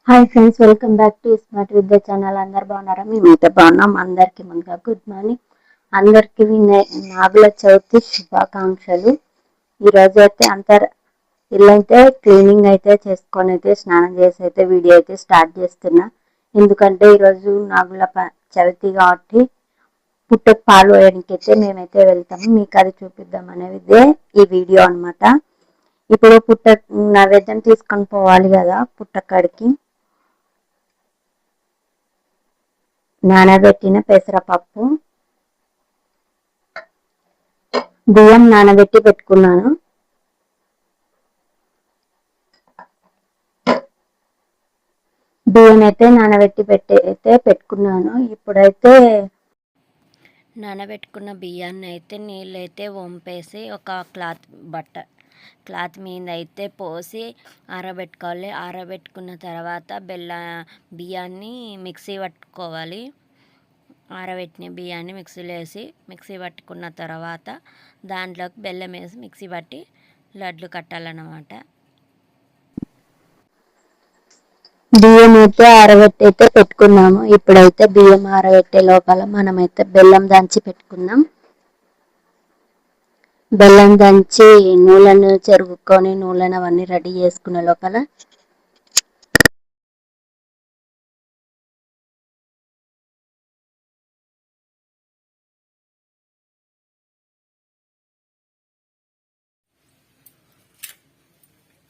Hi friends, welcome back to smart Vidya channel. అందరు బాగున్నారా? మేమైతే బాగున్నాం. అందరికీ ముందుగా గుడ్ మార్నింగ్. అందరికీ నాగుల చవితి శుభాకాంక్షలు. ఈరోజు అయితే ఇల్లైతే క్లీనింగ్ అయితే చేసుకొని అయితే స్నానం చేసి అయితే వీడియో అయితే స్టార్ట్ చేస్తున్నా. ఎందుకంటే ఈరోజు నాగుల చవితి కాబట్టి పుట్టకు పాలు వేయడానికి అయితే మేమైతే వెళ్తాము. మీకు అది చూపిద్దాం అనేది ఈ వీడియో అనమాట. ఇప్పుడు నైవేద్యం తీసుకొని పోవాలి కదా పుట్టకాడికి. నానబెట్టిన పెసరపప్పు, బియ్యం నానబెట్టి పెట్టుకున్నాను. బియ్యం అయితే నానబెట్టి పెట్టుకున్నాను. ఇప్పుడైతే నానబెట్టుకున్న బియ్యాన్ని అయితే నీళ్ళు అయితే వంపేసి ఒక క్లాత్ మీద అయితే పోసి ఆరబెట్టుకోవాలి. ఆరబెట్టుకున్న తర్వాత బియ్యాన్ని మిక్సీ పట్టుకోవాలి. ఆరబెట్టిన బియ్యాన్ని మిక్సీ పట్టుకున్న తర్వాత దాంట్లోకి బెల్లం వేసి మిక్సీ పట్టి లడ్లు కట్టాలన్నమాట. బియ్యం అయితే ఆరబెట్టి అయితే పెట్టుకున్నాము. ఇప్పుడైతే బియ్యం ఆరబెట్టే లోపల మనమైతే బెల్లం దంచి పెట్టుకుందాం. బెల్లం దంచి నూనెను చెరుగుకొని నూనెను అవన్నీ రెడీ చేసుకునే లోపల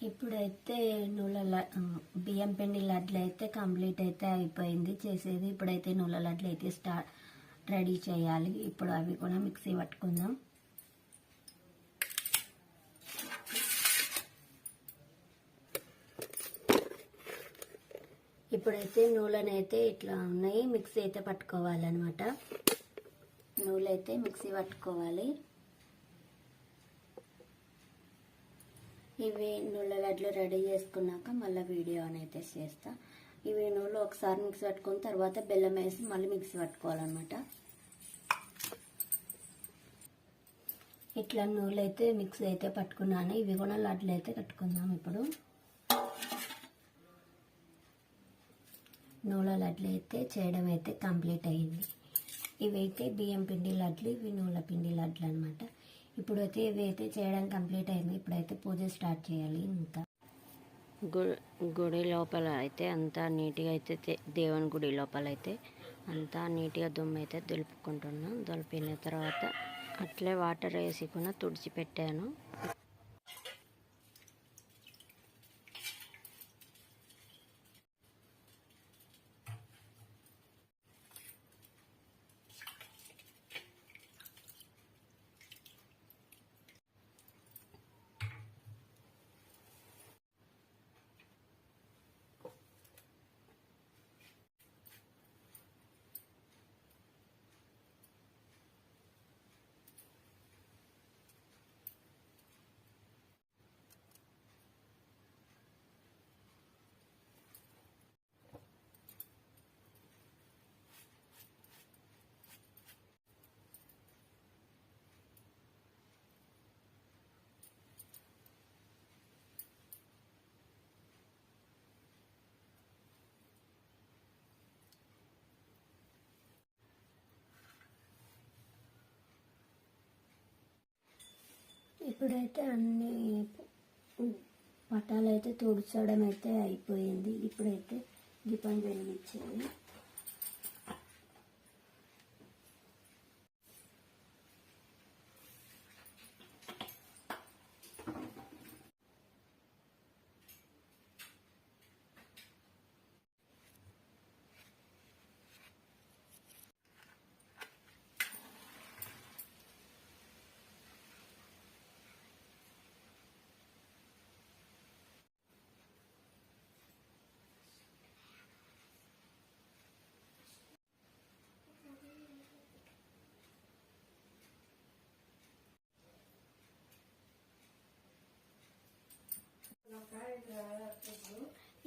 ఇప్పుడైతే బియ్యం పిండి లడ్లు అయితే కంప్లీట్ అయితే అయిపోయింది చేసేది. ఇప్పుడైతే నూనె లడ్లు అయితే రెడీ చేయాలి. ఇప్పుడు అవి కూడా మిక్సీ పట్టుకుందాం. ఇప్పుడైతే నూనెనైతే ఇట్లా ఉన్నాయి, మిక్సీ అయితే పట్టుకోవాలన్నమాట. నూనె అయితే మిక్సీ పట్టుకోవాలి. ఇవి నూనె లడ్లు రెడీ చేసుకున్నాక మళ్ళీ వీడియో అయితే చేస్తా. ఇవి నూనె ఒకసారి మిక్సీ పట్టుకున్న తర్వాత బెల్లం వేసి మళ్ళీ మిక్సీ పట్టుకోవాలన్నమాట. ఇట్లా నూనె అయితే మిక్సీ అయితే పట్టుకున్నాను. ఇవి కూడా లడ్లు అయితే కట్టుకుందాం. ఇప్పుడు నూనె లడ్లు అయితే చేయడం అయితే కంప్లీట్ అయింది. ఇవైతే బియ్యం పిండి లడ్లు, ఇవి నూనె పిండి లడ్లు అనమాట. ఇప్పుడైతే ఇవైతే చేయడం కంప్లీట్ అయింది. ఇప్పుడైతే పూజ స్టార్ట్ చేయాలి. ఇంకా గుడి లోపల అయితే అంతా నీట్గా అయితే దేవుని గుడి లోపల అయితే అంతా నీట్గా దుమ్ము అయితే దులుపుకుంటున్నాం. దులిపిన తర్వాత అట్లే వాటర్ వేసి కూడా తుడిచిపెట్టాను. ఇప్పుడైతే అన్ని పటాలు అయితే తుడచడం అయితే అయిపోయింది. ఇప్పుడైతే దీపం వెలిగించేది.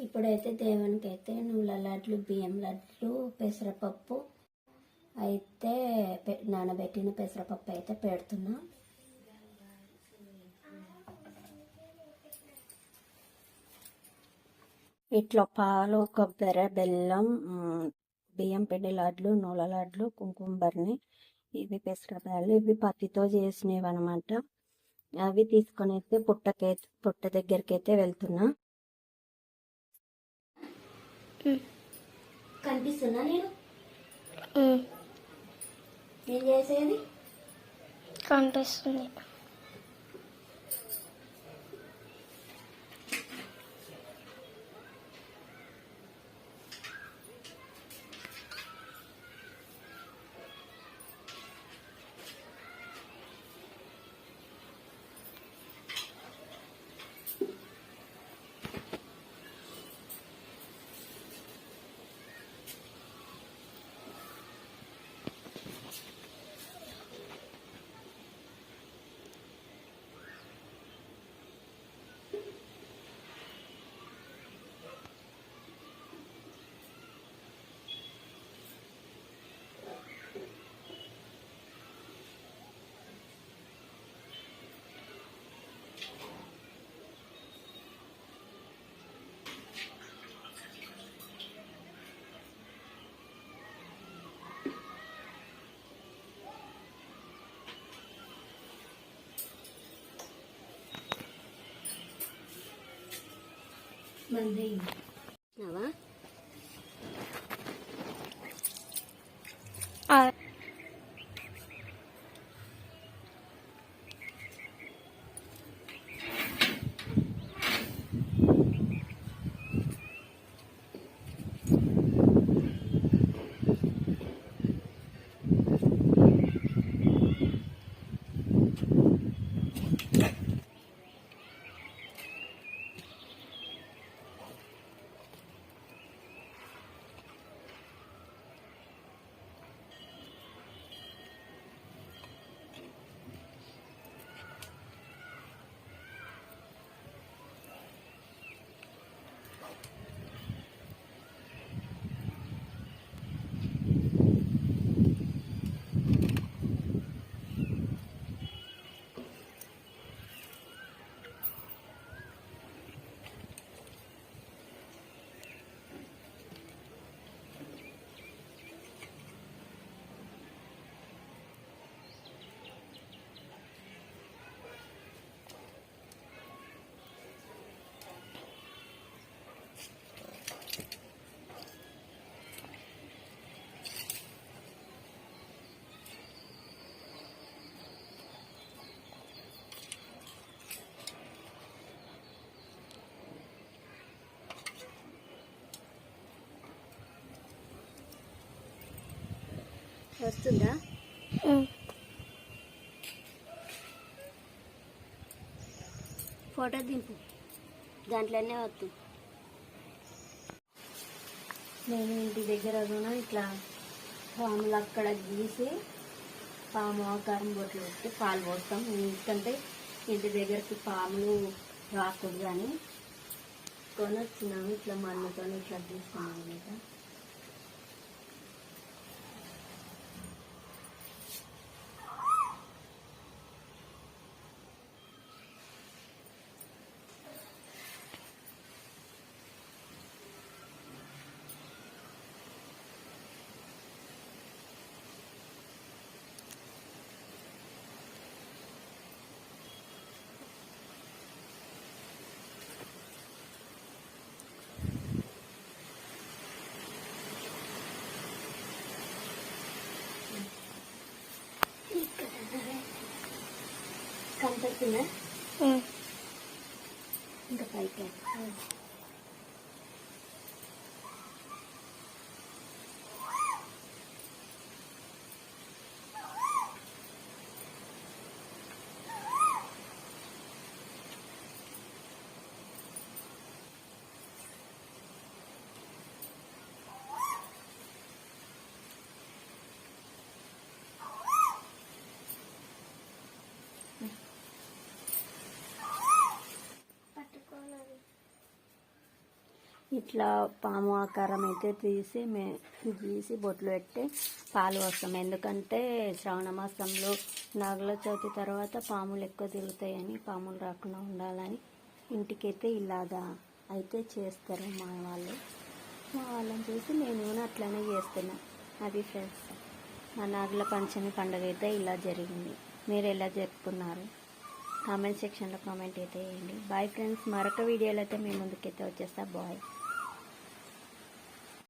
ఇప్పుడైతే దేవునికి అయితే నూనె లడ్లు, బియ్యం లడ్లు, పెసరపప్పు అయితే నానబెట్టిన పెసరపప్పు అయితే పెడుతున్నా. ఇట్లా పాలు, కొబ్బరి, బెల్లం, బియ్యం పిండి లడ్లు, నూల లడ్లు, కుంకుమ బర్ని, ఇవి పెసరబ్యాళ్ళు, ఇవి పత్తితో చేసినవి అనమాట. అవి తీసుకొని అయితే పుట్ట దగ్గరికి అయితే వెళ్తున్నా. కనిపిస్తున్నా నేను ఏం చేసేది కనిపిస్తుంది. మంది వస్తుందా? ఫోటో దింపు, దాంట్లోనే వద్దు. నేను ఇంటి దగ్గర కూడా ఇట్లా పాములు అక్కడ గీసి పాము ఆకారం బొట్లు పెట్టి పాలు పోస్తాం. ఎందుకంటే ఇంటి దగ్గరికి పాములు రాకూడదు అని కొనొచ్చినాము. ఇట్లా మన్నుతో ఇట్లా తీసుకున్నాము అనమాట. కనిపిస్తుందా? ఇంకా పైకి ఇట్లా పాము ఆకారం అయితే గీసి బొట్లు పెట్టి పాలు వస్తాం. ఎందుకంటే శ్రావణ మాసంలో నాగుల చవితి తర్వాత పాములు ఎక్కువ తిరుగుతాయని, పాములు రాకుండా ఉండాలని ఇంటికైతే ఇలాగా అయితే చేస్తారు మా వాళ్ళని చూసి నేను కూడా అట్లనే చేస్తున్నా. అది ఫ్రెండ్స్, మా నాగుల పంచమి పండుగ అయితే ఇలా జరిగింది. మీరు ఎలా జరుపుకున్నారు? కామెంట్ సెక్షన్లో కామెంట్ అయితే వేయండి. బాయ్ ఫ్రెండ్స్, మరొక వీడియోలో అయితే మీ ముందుకైతే వచ్చేస్తా. బాయ్.